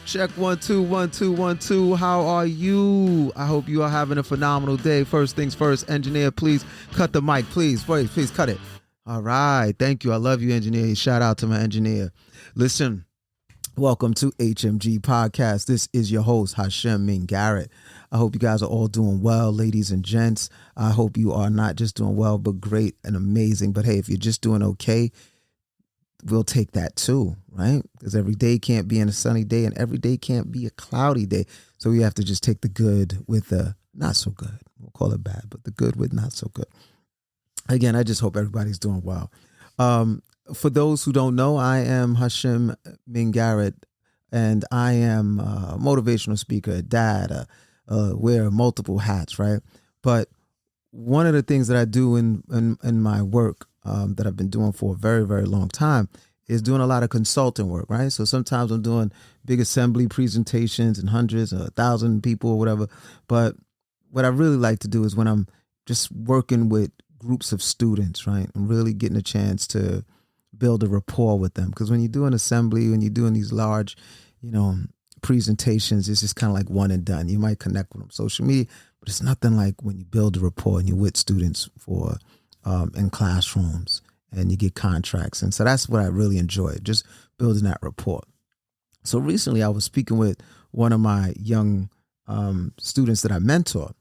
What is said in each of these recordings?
Check 1 2 1 2 1 2. How are you? I hope you are having a phenomenal day. First things first, engineer, please cut the mic. Please cut it. All right. Thank you. I love you, engineer. Shout out to my engineer. Listen, welcome to HMG Podcast. This is your host, Hashem Min Garrett. I hope you guys are all doing well, ladies and gents. I hope you are not just doing well, but great and amazing. But hey, if you're just doing okay, we'll take that too, right? Because every day can't be a sunny day and every day can't be a cloudy day. So we have to just take the good with the not so good. We'll call it bad, but the good with not so good. Again, I just hope everybody's doing well. For those who don't know, I am Hashem Min Garrett, and I am a motivational speaker, a dad, wear multiple hats, right? But one of the things that I do in my work that I've been doing for a very, very long time is doing a lot of consulting work, right? So sometimes I'm doing big assembly presentations and hundreds or 1,000 people or whatever. But what I really like to do is when I'm just working with groups of students, right? I'm really getting a chance to build a rapport with them. Because when you do an assembly, when you're doing these large, presentations, it's just kind of like one and done. You might connect with them social media, but it's nothing like when you build a rapport and you're with students for in classrooms and you get contracts. And so that's what I really enjoy, just building that rapport. So recently I was speaking with one of my young students that I mentor,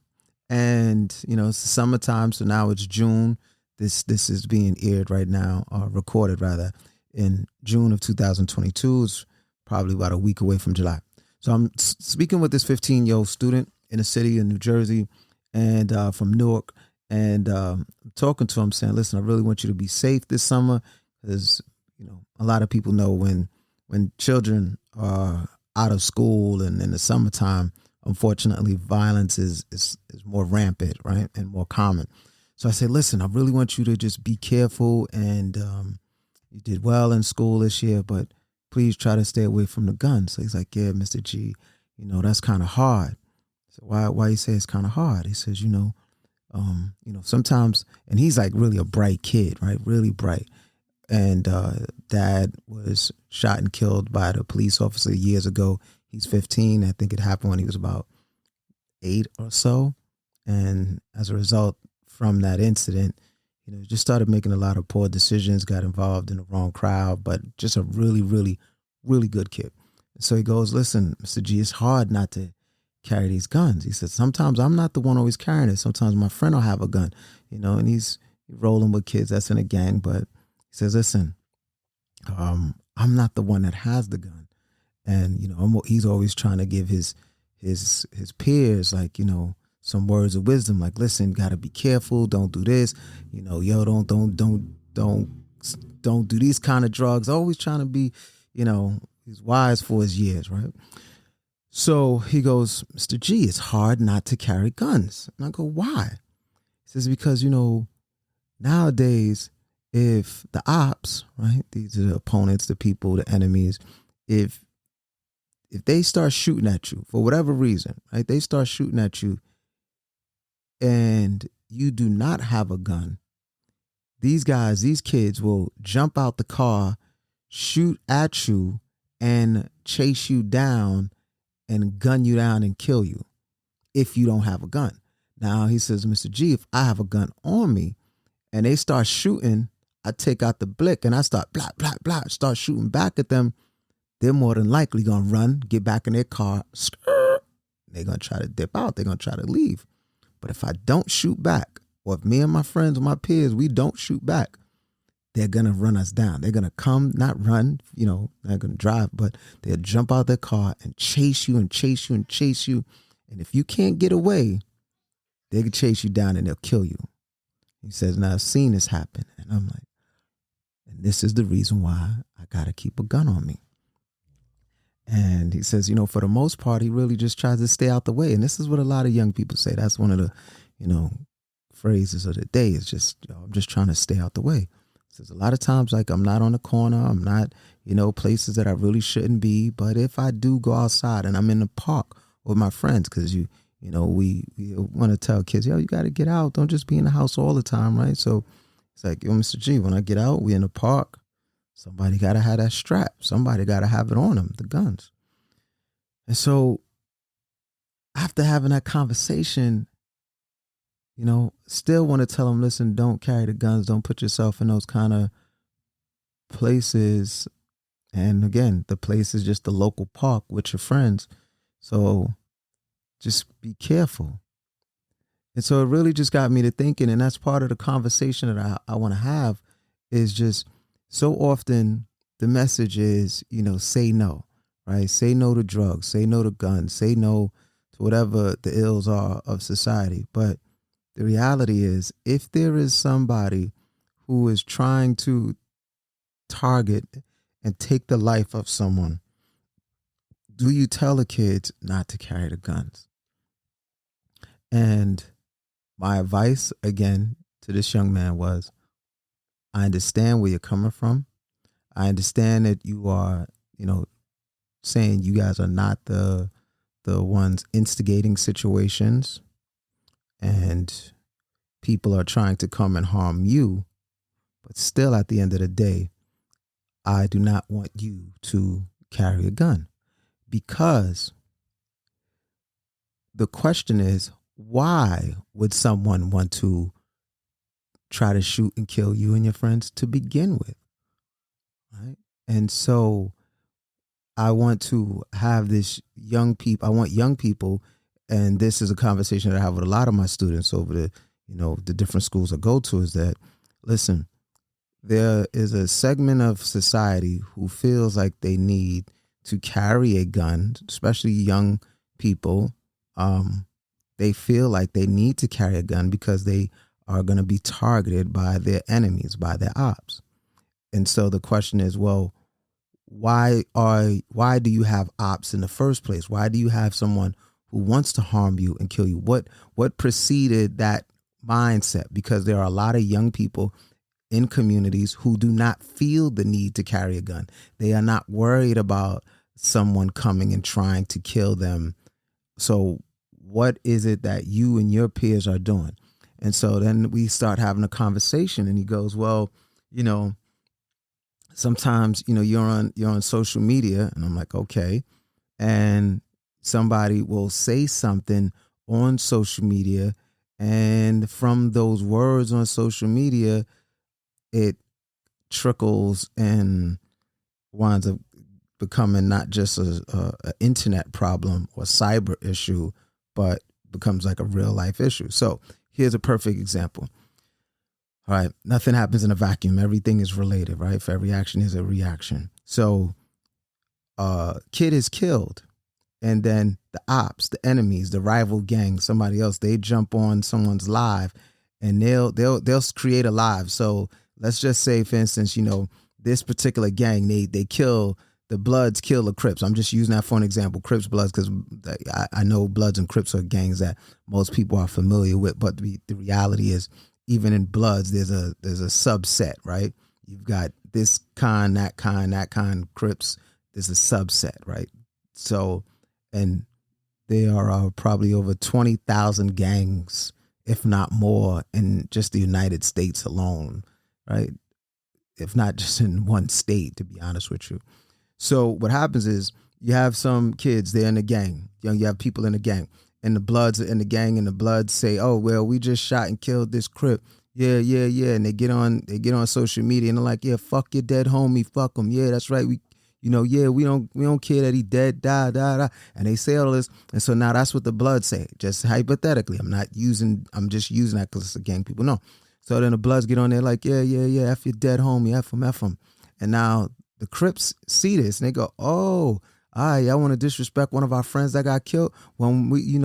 and, it's the summertime. So now it's June. This is being aired right now, or recorded rather, in June of 2022. It's probably about a week away from July. So I'm speaking with this 15-year-old student in a city in New Jersey and from Newark. And I'm talking to him saying, listen, I really want you to be safe this summer, because, a lot of people know when children are out of school and in the summertime, unfortunately, violence is more rampant, right, and more common. So I said, listen, I really want you to just be careful. And you did well in school this year, but please try to stay away from the guns. So he's like, yeah, Mr. G, that's kind of hard. So why you say it's kind of hard? He says, sometimes, and he's like really a bright kid, right? Really bright. And dad was shot and killed by the police officer years ago. He's 15. I think it happened when he was about 8 or so. And as a result from that incident, just started making a lot of poor decisions, got involved in the wrong crowd, but just a really, really, really good kid. So he goes, listen, Mr. G, it's hard not to carry these guns. He said, sometimes I'm not the one always carrying it. Sometimes my friend will have a gun, and he's rolling with kids that's in a gang. But he says, listen, I'm not the one that has the gun. And, he's always trying to give his peers, like, some words of wisdom, like, listen, gotta be careful. Don't do this. Don't do these kind of drugs. Always trying to be, he's wise for his years, right? So he goes, Mr. G, it's hard not to carry guns. And I go, why? He says, because, nowadays, if the ops, right, these are the opponents, the people, the enemies, if they start shooting at you for whatever reason, right, they start shooting at you and you do not have a gun, these kids will jump out the car, shoot at you, and chase you down and gun you down and kill you if you don't have a gun. Now, he says, Mr. G, if I have a gun on me and they start shooting, I take out the blick and I start blah, blah, blah, start shooting back at them. They're more than likely going to run, get back in their car. They're going to try to dip out. They're going to try to leave. But if I don't shoot back, or if me and my friends or my peers, we don't shoot back, they're going to run us down. They're going to come, not run, they're going to drive, but they'll jump out their car and chase you and chase you and chase you. And if you can't get away, they can chase you down and they'll kill you. He says, now I've seen this happen. And I'm like, and this is the reason why I got to keep a gun on me. And he says, for the most part, he really just tries to stay out the way. And this is what a lot of young people say. That's one of the, phrases of the day is just, I'm just trying to stay out the way. There's a lot of times, like, I'm not on the corner. I'm not, places that I really shouldn't be. But if I do go outside and I'm in the park with my friends, because we want to tell kids, you got to get out. Don't just be in the house all the time, right? So it's like, Mr. G, when I get out, we in the park. Somebody got to have that strap. Somebody got to have it on them, the guns. And so after having that conversation, still want to tell them, listen, don't carry the guns. Don't put yourself in those kind of places. And again, the place is just the local park with your friends. So just be careful. And so it really just got me to thinking, and that's part of the conversation that I want to have, is just so often the message is, say no, right? Say no to drugs, say no to guns, say no to whatever the ills are of society. But the reality is, if there is somebody who is trying to target and take the life of someone, do you tell the kids not to carry the guns? And my advice, again, to this young man was, I understand where you're coming from. I understand that you are, saying you guys are not the ones instigating situations and people are trying to come and harm you. But still, at the end of the day, I do not want you to carry a gun, because the question is, why would someone want to try to shoot and kill you and your friends to begin with? Right. And so I want to have this I want young people, and this is a conversation that I have with a lot of my students over the different schools I go to, is that, listen, there is a segment of society who feels like they need to carry a gun, especially young people. They feel like they need to carry a gun because they are going to be targeted by their enemies, by their ops. And so the question is, well, why do you have ops in the first place? Why do you have someone who wants to harm you and kill you? What preceded that mindset? Because there are a lot of young people in communities who do not feel the need to carry a gun. They are not worried about someone coming and trying to kill them. So what is it that you and your peers are doing? And so then we start having a conversation, and he goes, well, sometimes, you're on social media, and I'm like, okay. And somebody will say something on social media, and from those words on social media, it trickles and winds up becoming not just a internet problem or cyber issue, but becomes like a real life issue. So here's a perfect example. All right, nothing happens in a vacuum. Everything is related, right? For every action is a reaction. So kid is killed, and then the ops, the enemies, the rival gang, somebody else, they jump on someone's live, and they'll create a live. So let's just say, for instance, this particular gang, they kill, the Bloods kill the Crips. I'm just using that for an example, Crips, Bloods, because I know Bloods and Crips are gangs that most people are familiar with. But the reality is, even in Bloods, there's a subset, right? You've got this kind, that kind, Crips. There's a subset, right? So, and there are probably over 20,000 gangs, if not more, in just the United States alone, right? If not just in one state, to be honest with you. So what happens is, you have some kids, they're in a gang. You have people in a gang, and the Bloods are in the gang, and the Bloods say, oh, well, we just shot and killed this Crip. Yeah. And they get on social media, and they're like, yeah, fuck your dead homie. Fuck him. Yeah, that's right. We don't care that he dead, da. And they say all this. And so now that's what the Bloods say, just hypothetically. I'm just using that because it's a gang, people know. So then the Bloods get on there like, yeah, F your dead homie, F him. And now the Crips see this, and they go, oh, all right, y'all want to disrespect one of our friends that got killed? When we,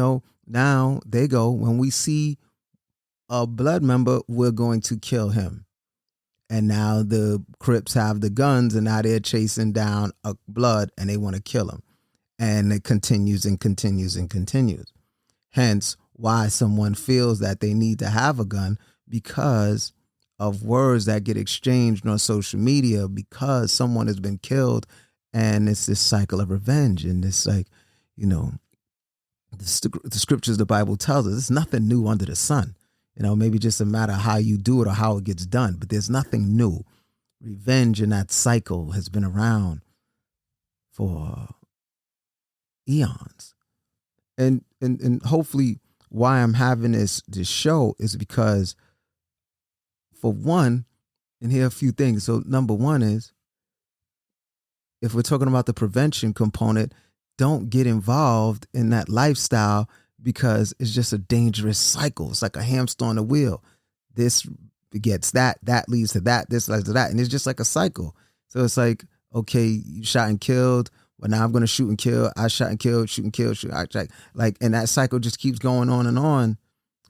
now they go, when we see a Blood member, we're going to kill him. And now the Crips have the guns, and now they're chasing down a Blood, and they want to kill him. And it continues and continues and continues. Hence why someone feels that they need to have a gun, because of words that get exchanged on social media, because someone has been killed, and it's this cycle of revenge. And it's like, the scriptures, the Bible tells us, it's nothing new under the sun. Maybe just a matter of how you do it or how it gets done, but there's nothing new. Revenge in that cycle has been around for eons. And hopefully why I'm having this show is because, for one, and here are a few things. So number one is, if we're talking about the prevention component, don't get involved in that lifestyle because it's just a dangerous cycle. It's like a hamster on a wheel. This begets that, that leads to that, this leads to that. And it's just like a cycle. So it's like, okay, you shot and killed. Well, now I'm going to shoot and kill. I shot and killed, shoot and kill, shoot. Like, and that cycle just keeps going on and on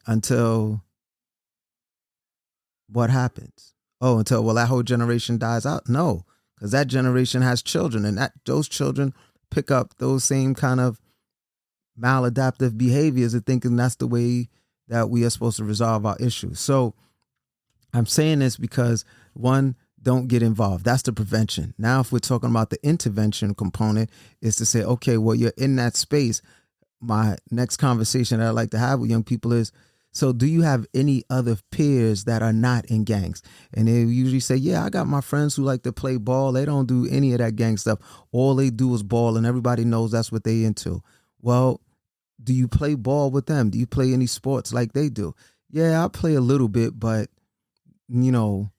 until what happens? Oh, until, well, that whole generation dies out? No, because that generation has children, and those children pick up those same kind of maladaptive behaviors of thinking that's the way that we are supposed to resolve our issues. So I'm saying this because, one, don't get involved. That's the prevention. Now, if we're talking about the intervention component, is to say, okay, well, you're in that space. My next conversation that I like to have with young people is, so do you have any other peers that are not in gangs? And they usually say, yeah, I got my friends who like to play ball. They don't do any of that gang stuff. All they do is ball, and everybody knows that's what they into. Well, do you play ball with them? Do you play any sports like they do? Yeah, I play a little bit, but, you know,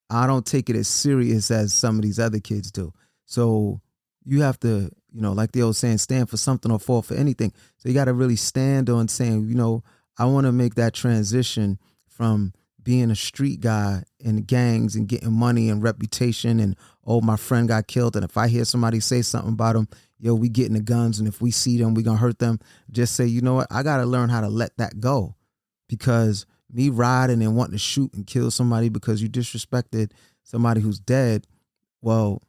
I don't take it as serious as some of these other kids do. So you have to, you know, like the old saying, stand for something or fall for anything. So you got to really stand on saying, you know, I want to make that transition from being a street guy in gangs and getting money and reputation and, oh, my friend got killed. And if I hear somebody say something about him, yo, we getting the guns. And if we see them, we going to hurt them. Just say, you know what? I got to learn how to let that go, because me riding and wanting to shoot and kill somebody because you disrespected somebody who's dead, well,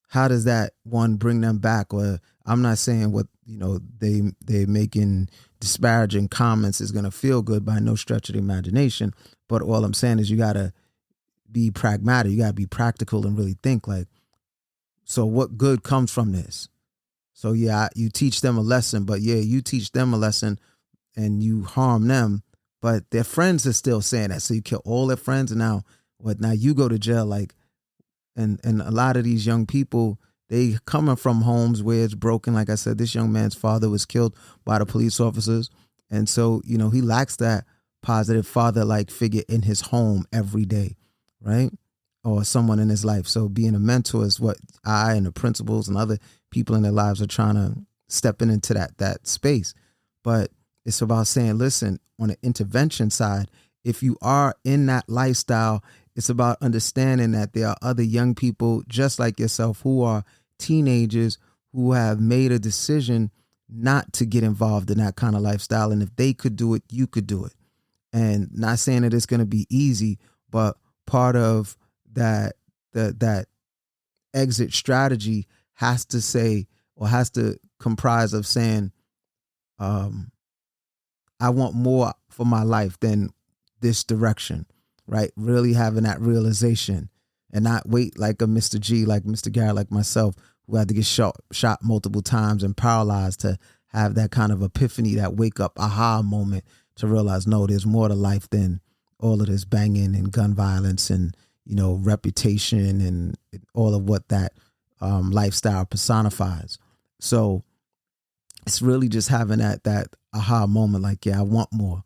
how does that, one, bring them back? Or I'm not saying what, you know, they making disparaging comments is going to feel good by no stretch of the imagination. But all I'm saying is you got to be pragmatic. You got to be practical and really think like, so what good comes from this? So yeah, you teach them a lesson, but yeah, you teach them a lesson and you harm them, but their friends are still saying that. So you kill all their friends, and now what? Now you go to jail. Like, and a lot of these young people, they coming from homes where it's broken. Like I said, this young man's father was killed by the police officers. And so, you know, he lacks that positive father-like figure in his home every day, right? Or someone in his life. So being a mentor is what I and the principals and other people in their lives are trying to step into that space. But it's about saying, listen, on the intervention side, if you are in that lifestyle, it's about understanding that there are other young people just like yourself who are teenagers who have made a decision not to get involved in that kind of lifestyle. And if they could do it, you could do it. And not saying that it's going to be easy, but part of that exit strategy has to say, or has to comprise of saying, I want more for my life than this direction, right? Really having that realization and not wait like a Mr. G, like Mr. Garrett, like myself, who had to get shot multiple times and paralyzed to have that kind of epiphany, that wake up aha moment to realize, no, there's more to life than all of this banging and gun violence and, you know, reputation and all of what that lifestyle personifies. So it's really just having that aha moment, like, yeah, I want more.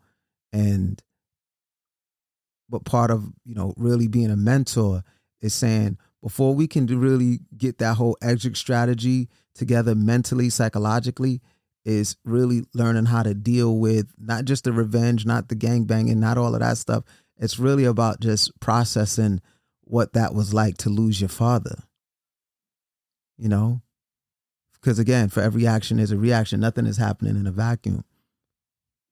But part of, you know, really being a mentor is saying, before we can really get that whole exit strategy together mentally, psychologically, is really learning how to deal with not just the revenge, not the gang banging, not all of that stuff. It's really about just processing what that was like to lose your father, you know? Because again, for every action is a reaction. Nothing is happening in a vacuum,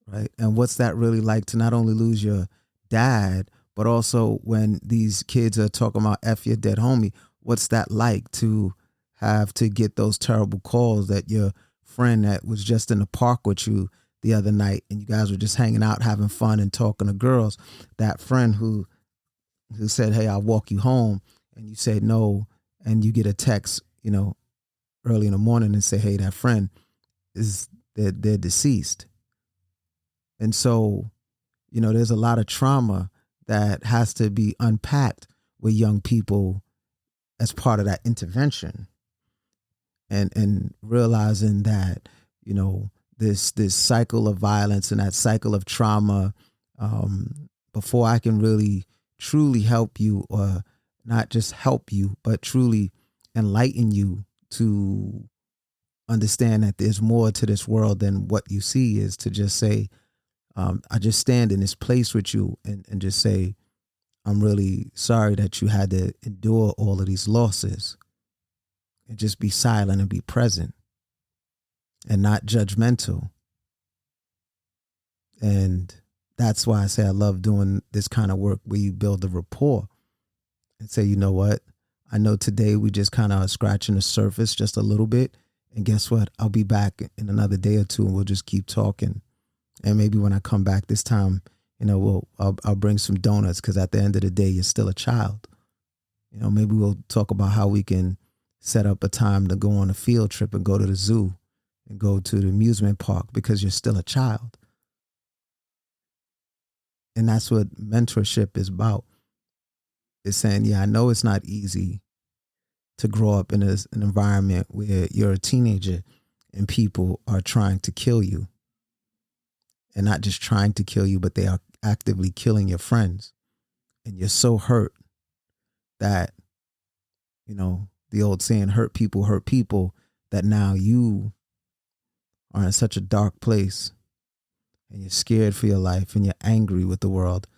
right? And what's that really like to not only lose your dad, but also when these kids are talking about F your dead homie, what's that like to have to get those terrible calls that your friend that was just in the park with you the other night and you guys were just hanging out, having fun and talking to girls, that friend who said, hey, I'll walk you home, and you said no, and you get a text, you know, early in the morning and say, hey, that friend they're deceased. And so, you know, there's a lot of trauma that has to be unpacked with young people as part of that intervention. and realizing that, you know, this cycle of violence and that cycle of trauma, before I can really truly help you, or not just help you, but truly enlighten you to understand that there's more to this world than what you see, is to just say, I just stand in this place with you and just say, I'm really sorry that you had to endure all of these losses, and just be silent and be present and not judgmental. And that's why I say I love doing this kind of work where you build a rapport and say, you know what? I know today we just kind of scratching the surface just a little bit. And guess what? I'll be back in another day or two and we'll just keep talking. And maybe when I come back this time, you know, I'll bring some donuts, because at the end of the day, you're still a child. You know, maybe we'll talk about how we can set up a time to go on a field trip and go to the zoo and go to the amusement park, because you're still a child. And that's what mentorship is about. It's saying, yeah, I know it's not easy to grow up in an environment where you're a teenager and people are trying to kill you. And not just trying to kill you, but they are actively killing your friends. And you're so hurt that, you know, the old saying, hurt people, that now you are in such a dark place and you're scared for your life and you're angry with the world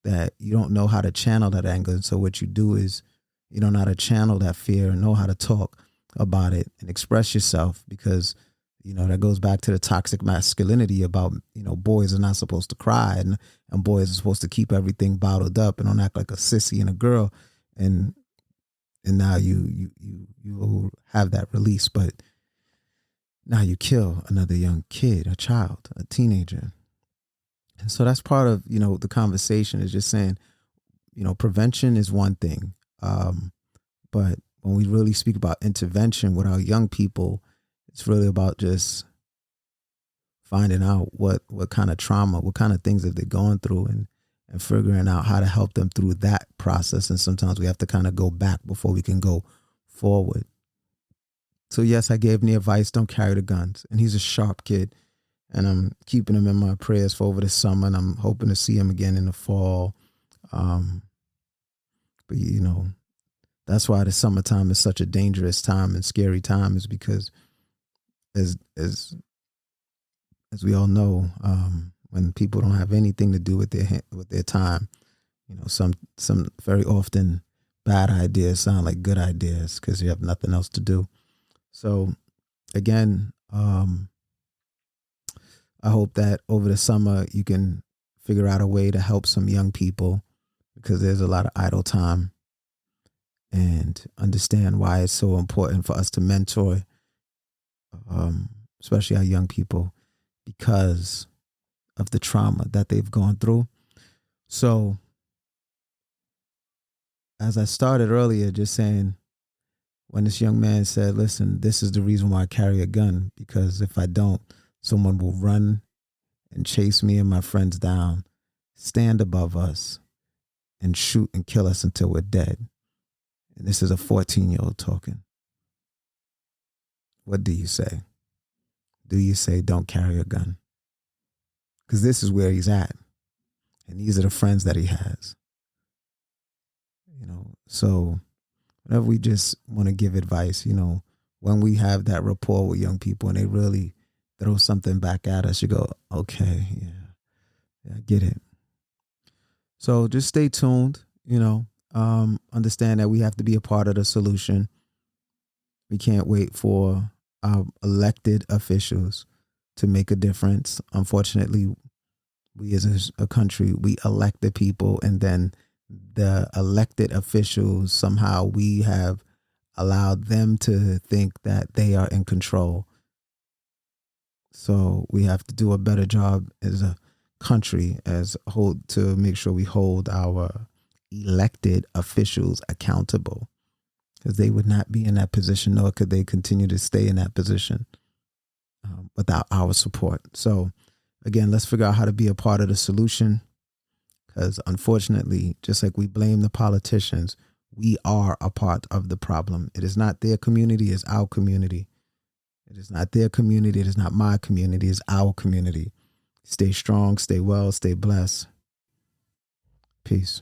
that you don't know how to channel that anger. And so what you do is you don't know how to channel that fear and know how to talk about it and express yourself, because, you know, that goes back to the toxic masculinity about, you know, boys are not supposed to cry, and boys are supposed to keep everything bottled up and don't act like a sissy and a girl. And now you will have that release, but now you kill another young kid, a child, a teenager. And so that's part of, you know, the conversation, is just saying, you know, prevention is one thing. But when we really speak about intervention with our young people, it's really about just finding out what kind of trauma, what kind of things that they're going through, and figuring out how to help them through that process. And sometimes we have to kind of go back before we can go forward. So yes, I gave him the advice, don't carry the guns. And he's a sharp kid. And I'm keeping him in my prayers for over the summer. And I'm hoping to see him again in the fall. But, you know, that's why the summertime is such a dangerous time and scary time, is because as we all know, when people don't have anything to do with their time, you know, some very often bad ideas sound like good ideas because you have nothing else to do. So again, I hope that over the summer you can figure out a way to help some young people, because there's a lot of idle time, and understand why it's so important for us to mentor, especially our young people, because of the trauma that they've gone through. So as I started earlier, just saying, when this young man said, listen, this is the reason why I carry a gun, because if I don't, someone will run and chase me and my friends down, stand above us, and shoot and kill us until we're dead. And this is a 14-year-old talking. What do you say? Do you say don't carry a gun? Because this is where he's at. And these are the friends that he has. You know, so whenever we just want to give advice, you know, when we have that rapport with young people and they really throw something back at us, you go, okay, yeah, I get it. So just stay tuned, you know, understand that we have to be a part of the solution. We can't wait for our elected officials to make a difference. Unfortunately, we as a country, we elect the people, and then the elected officials, somehow we have allowed them to think that they are in control. So we have to do a better job as a country to make sure we hold our elected officials accountable, because they would not be in that position, nor could they continue to stay in that position without our support. So again, let's figure out how to be a part of the solution, because unfortunately, just like we blame the politicians, We are a part of the problem. It is not their community, it's our community. It is not their community, it is not my community, it's our community. Stay strong, stay well, stay blessed. Peace.